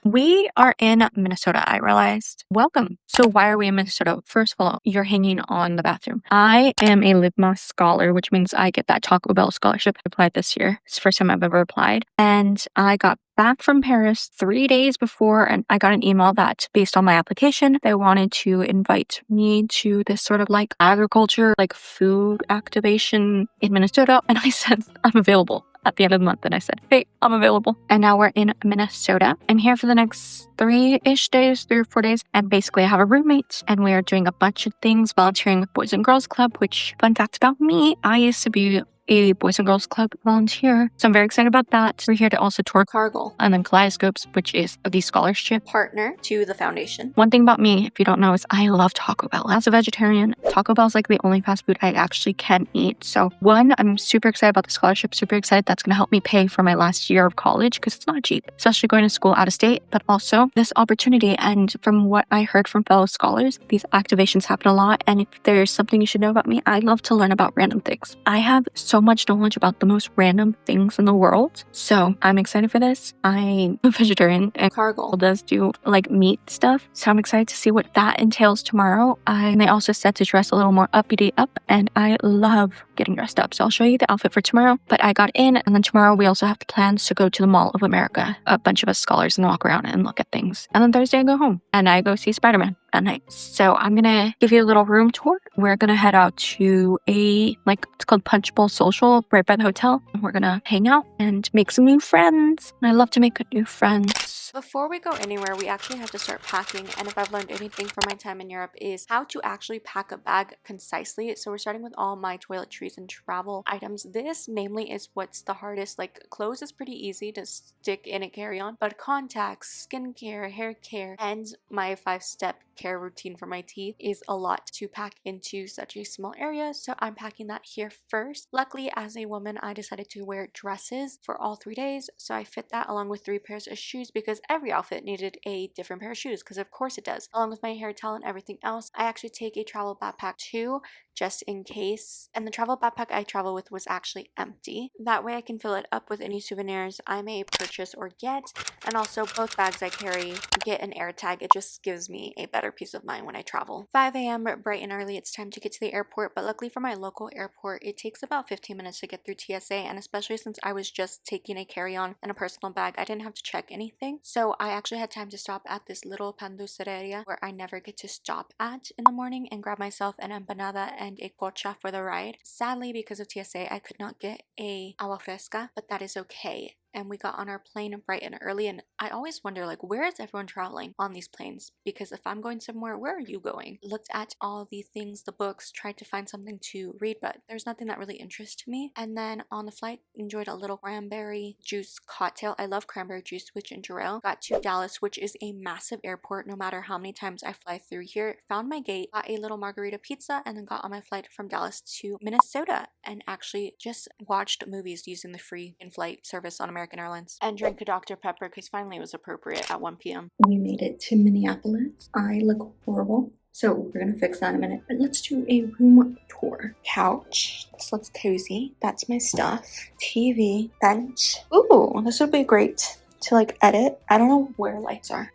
We are in Minnesota, I realized. Welcome. So why are we in Minnesota? First of all, you're hanging on the bathroom. I am a LIVMA scholar, which means I get that Taco Bell scholarship. I applied this year. It's the first time I've ever applied. And I got back from Paris 3 days before, and I got an email that based on my application, they wanted to invite me to this sort of like agriculture, like food activation in Minnesota. And I said, I'm available. At the end of the month, and I said, hey, I'm available. And now we're in Minnesota. I'm here for the next 3 or 4 days. And basically I have a roommate and we are doing a bunch of things, volunteering with Boys and Girls Club, which fun fact about me, I used to be a Boys and Girls Club volunteer. So I'm very excited about that. We're here to also tour Cargill and then Kaleidoscope, which is the scholarship partner to the foundation. One thing about me, if you don't know, is I love Taco Bell. As a vegetarian, Taco Bell is like the only fast food I actually can eat. So one, I'm super excited about the scholarship, super excited that's going to help me pay for my last year of college because it's not cheap, especially going to school out of state, but also this opportunity. And from what I heard from fellow scholars, these activations happen a lot. And if there's something you should know about me, I love to learn about random things. I have so much knowledge about the most random things in the world. So I'm excited for this. I'm a vegetarian and Cargill does do like meat stuff. So I'm excited to see what that entails tomorrow. They also said to dress a little more uppity up and I love getting dressed up. So I'll show you the outfit for tomorrow. But I got in and then tomorrow we also have the plans to go to the Mall of America. A bunch of us scholars and walk around and look at things. And then Thursday I go home and I go see Spider-Man at night. So I'm gonna give you a little room tour. We're gonna head out to it's called Punch Bowl Social right by the hotel. And we're gonna hang out and make some new friends. And I love to make new friends. Before we go anywhere, we actually have to start packing. And if I've learned anything from my time in Europe is how to actually pack a bag concisely. So we're starting with all my toiletries and travel items. This namely is what's the hardest. Like clothes is pretty easy to stick in a carry-on, but contacts, skincare, hair care, and my 5-step care routine for my teeth is a lot to pack into such a small area. So I'm packing that here first. Luckily, as a woman, I decided to wear dresses for all 3 days. So I fit that along with 3 pairs of shoes because every outfit needed a different pair of shoes because of course it does. Along with my hair towel and everything else, I actually take a travel backpack too, just in case. And the travel backpack I travel with was actually empty. That way I can fill it up with any souvenirs I may purchase or get. And also both bags I carry get an air tag. It just gives me a better peace of mind when I travel. 5 a.m. bright and early, it's time to get to the airport. But luckily for my local airport, it takes about 15 minutes to get through TSA. And especially since I was just taking a carry-on and a personal bag, I didn't have to check anything. So I actually had time to stop at this little panduceria where I never get to stop at in the morning and grab myself an empanada and a cocha for the ride. Sadly, because of TSA, I could not get a agua fresca, but that is okay. And we got on our plane bright and early, and I always wonder, like, where is everyone traveling on these planes? Because if I'm going somewhere, where are you going? Looked at all the things, the books, tried to find something to read, but there's nothing that really interests me. And then on the flight, enjoyed a little cranberry juice cocktail. I love cranberry juice with ginger ale. Got to Dallas, which is a massive airport no matter how many times I fly through here. Found my gate, got a little margarita pizza, and then got on my flight from Dallas to Minnesota and actually just watched movies using the free in-flight service on American Airlines and drank a Dr. Pepper because finally it was appropriate at 1 p.m. We made it to Minneapolis. I look horrible, so we're gonna fix that in a minute. But let's do a room tour. Couch. This looks cozy. That's my stuff. TV. Bench. Ooh, this would be great to like edit. I don't know where lights are.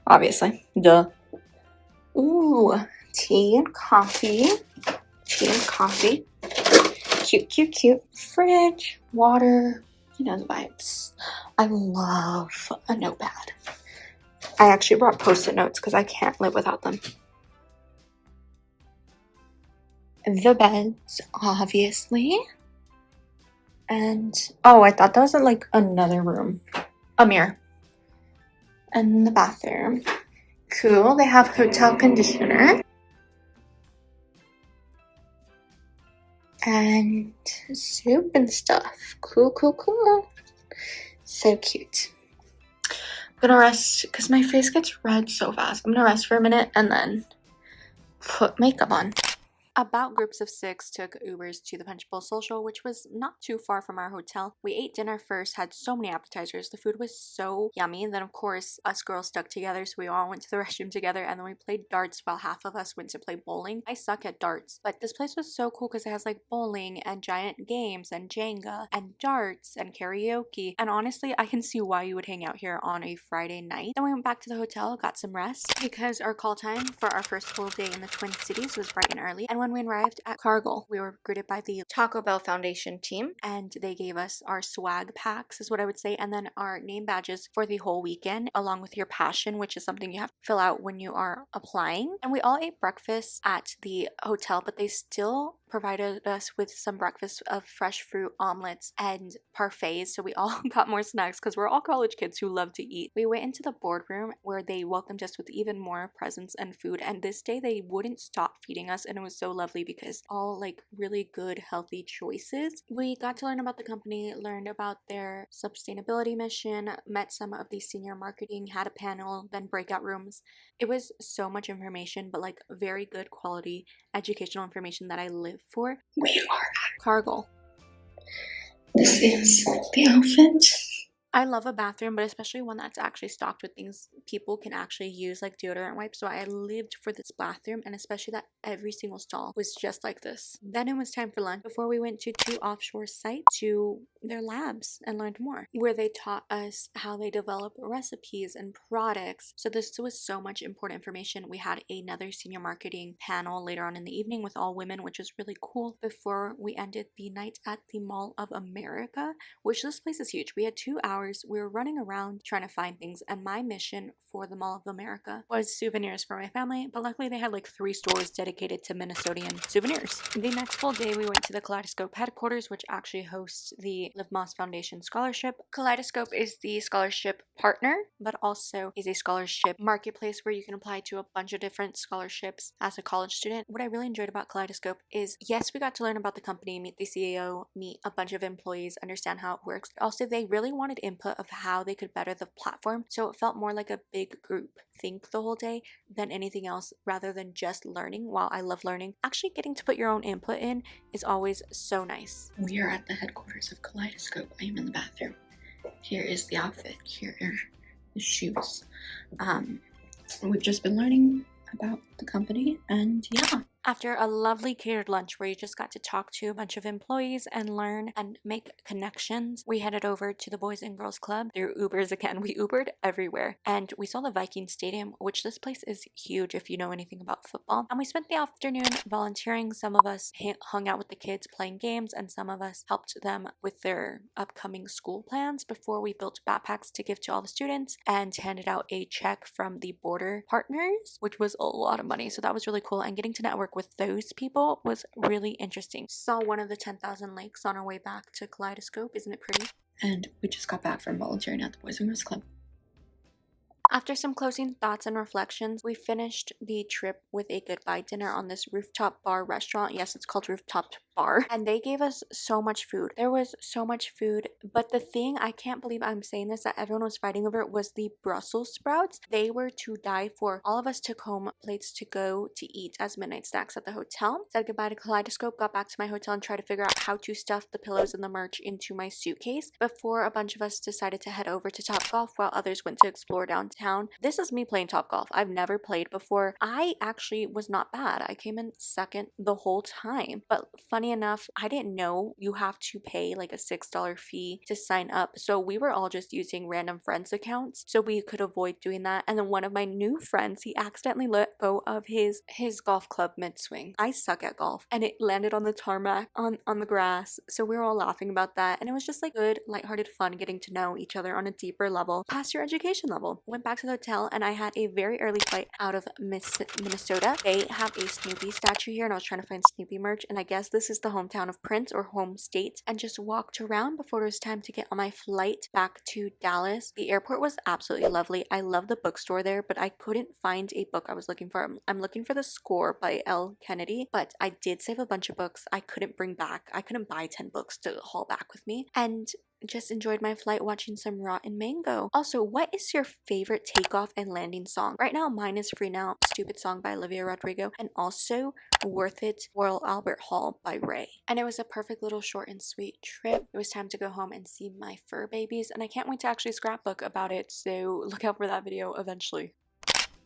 Obviously. Duh. Ooh, tea and coffee. Tea and coffee. Cute, cute, cute. Fridge, water, you know the vibes. I love a notepad. I actually brought post-it notes because I can't live without them. The beds, obviously. And, oh, I thought that was like another room. A mirror. And the bathroom. Cool, they have hotel conditioner. And soup and stuff. Cool, cool, cool. So cute. I'm gonna rest because my face gets red so fast. I'm gonna rest for a minute and then put makeup on. About groups of 6 took Ubers to the Punch Bowl Social, which was not too far from our hotel. We ate dinner first, had so many appetizers. The food was so yummy. And then, of course, us girls stuck together, so we all went to the restroom together. And then we played darts while half of us went to play bowling. I suck at darts, but this place was so cool because it has like bowling and giant games and Jenga and darts and karaoke. And honestly, I can see why you would hang out here on a Friday night. Then we went back to the hotel, got some rest because our call time for our first full day in the Twin Cities was bright and early. And when we arrived at Cargill, we were greeted by the Taco Bell Foundation team, and they gave us our swag packs, is what I would say, and then our name badges for the whole weekend, along with your passion, which is something you have to fill out when you are applying. And we all ate breakfast at the hotel, but they still provided us with some breakfast of fresh fruit omelets and parfaits, so we all got more snacks because we're all college kids who love to eat. We went into the boardroom where they welcomed us with even more presents and food, and this day they wouldn't stop feeding us, and it was so lovely because all like really good healthy choices. We got to learn about the company, learned about their sustainability mission, met some of the senior marketing, had a panel, then breakout rooms. It was so much information, but like very good quality educational information that I live for. We are at Cargill. This is the outfit. I love a bathroom, but especially one that's actually stocked with things people can actually use, like deodorant wipes. So I lived for this bathroom, and especially that every single stall was just like this. Then it was time for lunch before we went to 2 offshore sites to their labs and learned more, where they taught us how they develop recipes and products. So this was so much important information. We had another senior marketing panel later on in the evening with all women, which was really cool, before we ended the night at the Mall of America, which this place is huge. We had 2 hours. We were running around trying to find things, and my mission for the Mall of America was souvenirs for my family, but luckily they had like 3 stores dedicated to Minnesotan souvenirs. The next full day we went to the Kaleidoscope headquarters, which actually hosts the Liv Moss Foundation Scholarship. Kaleidoscope is the scholarship partner, but also is a scholarship marketplace where you can apply to a bunch of different scholarships as a college student. What I really enjoyed about Kaleidoscope is, yes, we got to learn about the company, meet the CEO, meet a bunch of employees, understand how it works. Also, they really wanted input of how they could better the platform, so it felt more like a big group think the whole day than anything else, rather than just learning. While I love learning, actually getting to put your own input in is always so nice. We are at the headquarters of Kaleidoscope. I am in the bathroom. Here is the outfit. Here are the shoes. We've just been learning about the company, and yeah. After a lovely catered lunch where you just got to talk to a bunch of employees and learn and make connections, we headed over to the Boys and Girls Club through Ubers again. We Ubered everywhere, and we saw the Viking Stadium, which this place is huge if you know anything about football. And we spent the afternoon volunteering. Some of us hung out with the kids playing games, and some of us helped them with their upcoming school plans before we built backpacks to give to all the students and handed out a check from the border partners, which was a lot of money. So that was really cool, and getting to network with those people was really interesting. Saw one of the 10,000 lakes on our way back to Kaleidoscope. Isn't it pretty? And we just got back from volunteering at the Boys and Girls Club. After some closing thoughts and reflections, we finished the trip with a goodbye dinner on this rooftop bar restaurant. Yes, it's called Rooftop Bar. And they gave us so much food. There was so much food. But the thing, I can't believe I'm saying this, that everyone was fighting over, was the Brussels sprouts. They were to die for. All of us took home plates to go to eat as midnight snacks at the hotel. Said goodbye to Kaleidoscope, got back to my hotel and tried to figure out how to stuff the pillows and the merch into my suitcase before a bunch of us decided to head over to Topgolf while others went to explore downtown. This is me playing Topgolf. I've never played before. I actually was not bad. I came in second the whole time. But funny enough, I didn't know you have to pay like a $6 fee to sign up. So we were all just using random friends' accounts so we could avoid doing that. And then one of my new friends, he accidentally let go of his golf club mid-swing. I suck at golf, and it landed on the tarmac on the grass. So we were all laughing about that, and it was just like good, lighthearted fun getting to know each other on a deeper level, past your education level. Went back to the hotel, and I had a very early flight out of Minnesota. They have a Snoopy statue here, and I was trying to find Snoopy merch, and I guess this is the hometown of Prince, or home state, and just walked around before it was time to get on my flight back to Dallas. The airport was absolutely lovely. I love the bookstore there, but I couldn't find a book I was looking for. I'm looking for The Score by L. Kennedy, but I did save a bunch of books I couldn't bring back. I couldn't buy 10 books to haul back with me, and just enjoyed my flight watching some Rotten Mango. Also, what is your favorite takeoff and landing song? Right now, mine is Free Now, Stupid Song by Olivia Rodrigo, and also Worth It, Royal Albert Hall by Ray. And it was a perfect little short and sweet trip. It was time to go home and see my fur babies, and I can't wait to actually scrapbook about it, so look out for that video eventually.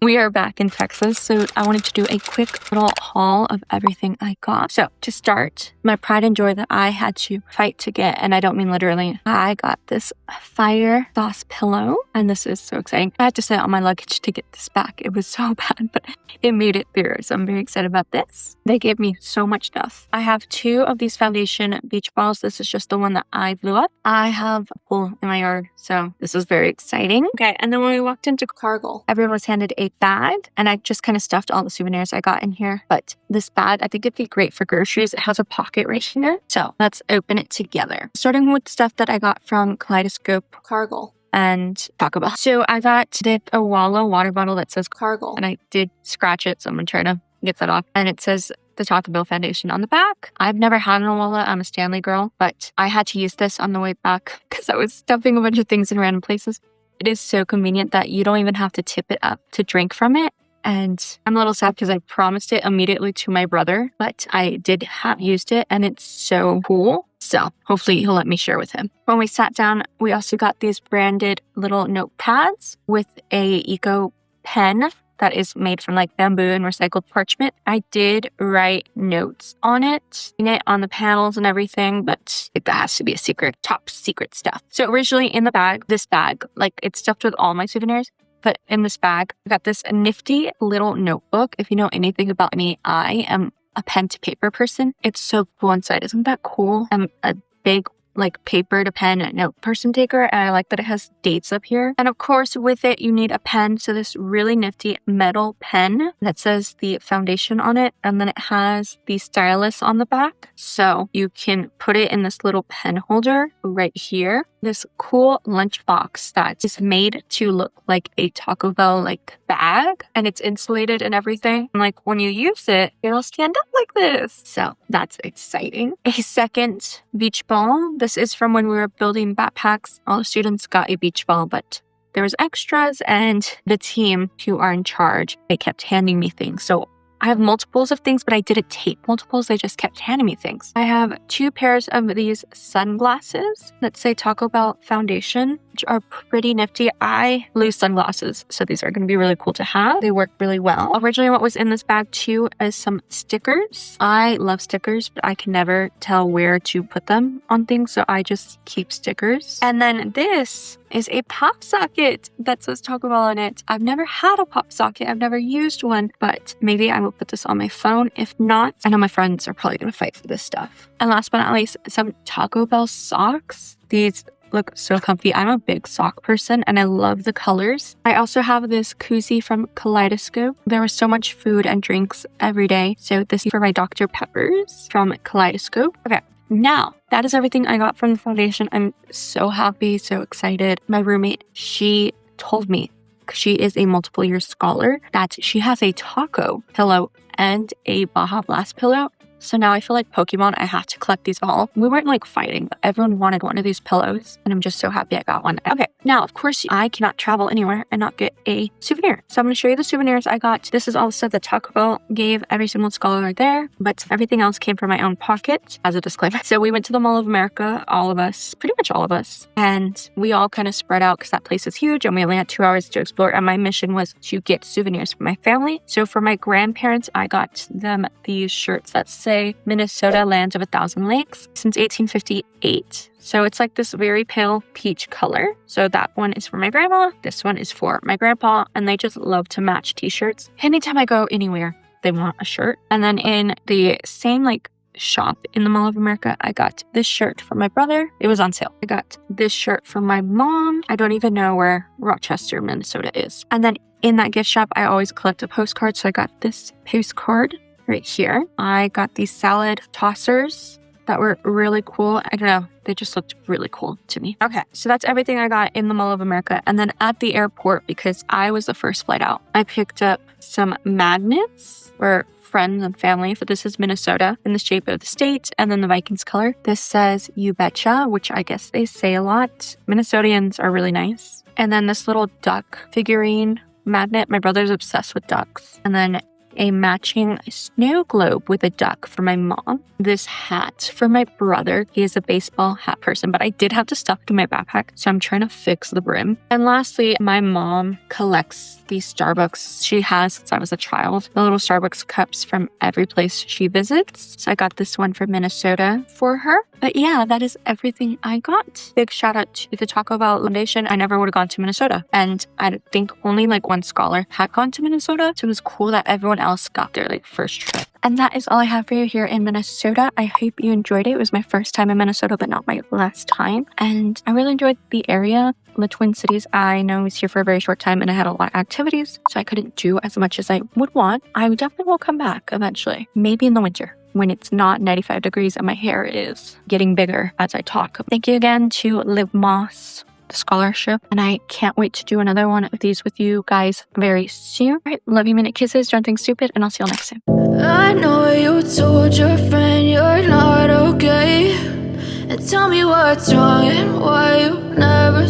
We are back in Texas, so I wanted to do a quick little haul of everything I got. So to start, my pride and joy that I had to fight to get, and I don't mean literally, I got this fire sauce pillow, and this is so exciting. I had to sit on my luggage to get this back. It was so bad, but it made it through, so I'm very excited about this. They gave me so much stuff. I have 2 of these foundation beach balls. This is just the one that I blew up. I have a pool in my yard, so this is very exciting. Okay, and then when we walked into Cargill, everyone was handed a bag, and I just kind of stuffed all the souvenirs I got in here. But this bag, I think it'd be great for groceries. It has a pocket right here. So let's open it together. Starting with stuff that I got from Kaleidoscope, Cargill, and Topgolf. So I got the Owala water bottle that says Cargill, and I did scratch it, so I'm gonna try to get that off. And it says the Topgolf foundation on the back. I've never had an Owala. I'm a Stanley girl, but I had to use this on the way back because I was stuffing a bunch of things in random places. It is so convenient that you don't even have to tip it up to drink from it. And I'm a little sad because I promised it immediately to my brother, but I did have used it and it's so cool. So hopefully he'll let me share with him. When we sat down, we also got these branded little notepads with a eco pen that is made from like bamboo and recycled parchment. I did write notes on it on the panels and everything, but that has to be a secret, top secret stuff. So originally in the bag, this bag, like it's stuffed with all my souvenirs, but in this bag, I got this nifty little notebook. If you know anything about me, I am a pen to paper person. It's so cool inside. Isn't that cool? I'm a big like paper to pen note person taker, and I like that it has dates up here. And of course with it you need a pen, so this really nifty metal pen that says the foundation on it, and then it has the stylus on the back, so you can put it in this little pen holder right here. This cool lunchbox that is made to look like a Taco Bell like bag, and it's insulated and everything, and like when you use it, it'll stand up like this, so that's exciting. A second beach ball. This is from when we were building backpacks. All the students got a beach ball, but there was extras, and the team who are in charge, they kept handing me things. So I have multiples of things, but I didn't tape multiples. They just kept handing me things. I have 2 pairs of these sunglasses that say Taco Bell foundation, which are pretty nifty. I lose sunglasses, so these are going to be really cool to have. They work really well. Originally, what was in this bag too is some stickers. I love stickers, but I can never tell where to put them on things, so I just keep stickers. And then this is a pop socket that says Taco Bell on it. I've never had a pop socket. I've never used one, but maybe I will put this on my phone. If not, I know my friends are probably going to fight for this stuff. And last but not least, some Taco Bell socks. These look so comfy. I'm a big sock person and I love the colors. I also have this koozie from Kaleidoscope. There was so much food and drinks every day, so this is for my Dr. Peppers from Kaleidoscope. Okay. Now, that is everything I got from the foundation. I'm so happy, so excited. My roommate, she told me, because she is a multiple year scholar, that she has a taco pillow and a Baja Blast pillow. So now I feel like Pokemon, I have to collect these all. We weren't like fighting, but everyone wanted one of these pillows, and I'm just so happy I got one. Okay, now of course I cannot travel anywhere and not get a souvenir. So I'm going to show you the souvenirs I got. This is all the stuff that Taco Bell gave every single scholar right there, but everything else came from my own pocket as a disclaimer. So we went to the Mall of America, all of us, pretty much all of us, and we all kind of spread out because that place is huge and we only had 2 hours to explore, and my mission was to get souvenirs for my family. So for my grandparents, I got them these shirts that say Minnesota, Land of 1,000 Lakes since 1858. So it's like this very pale peach color. So that one is for my grandma. This one is for my grandpa. And they just love to match t-shirts. Anytime I go anywhere, they want a shirt. And then in the same like shop in the Mall of America, I got this shirt for my brother. It was on sale. I got this shirt for my mom. I don't even know where Rochester, Minnesota is. And then in that gift shop, I always collect a postcard. So I got this postcard right here. I got these salad tossers that were really cool. I don't know. They just looked really cool to me. Okay, so that's everything I got in the Mall of America. And then at the airport, because I was the first flight out, I picked up some magnets for friends and family. So this is Minnesota in the shape of the state, and then the Vikings color. This says "You Betcha," which I guess they say a lot. Minnesotans are really nice. And then this little duck figurine magnet. My brother's obsessed with ducks. And then a matching snow globe with a duck for my mom. This hat for my brother. He is a baseball hat person, but I did have to stuff it in my backpack, so I'm trying to fix the brim. And lastly, my mom collects these Starbucks. She has since I was a child. The little Starbucks cups from every place she visits. So I got this one from Minnesota for her. But yeah, that is everything I got. Big shout out to the Taco Bell Foundation. I never would have gone to Minnesota. And I think only like one scholar had gone to Minnesota. So it was cool that everyone else got their like first trip. And that is all I have for you here in Minnesota. I hope you enjoyed it. It was my first time in Minnesota, but not my last time. And I really enjoyed the area. The Twin Cities, I know I was here for a very short time and I had a lot of activities, so I couldn't do as much as I would want. I definitely will come back eventually, maybe in the winter, when it's not 95 degrees and my hair is getting bigger as I talk. Thank you again to Liv Moss, the scholarship, and I can't wait to do another one of these with you guys very soon. All right, love you, minute kisses, don't think stupid, and I'll see you all next time. I know you told your friend you're not okay, and tell me what's wrong and why you never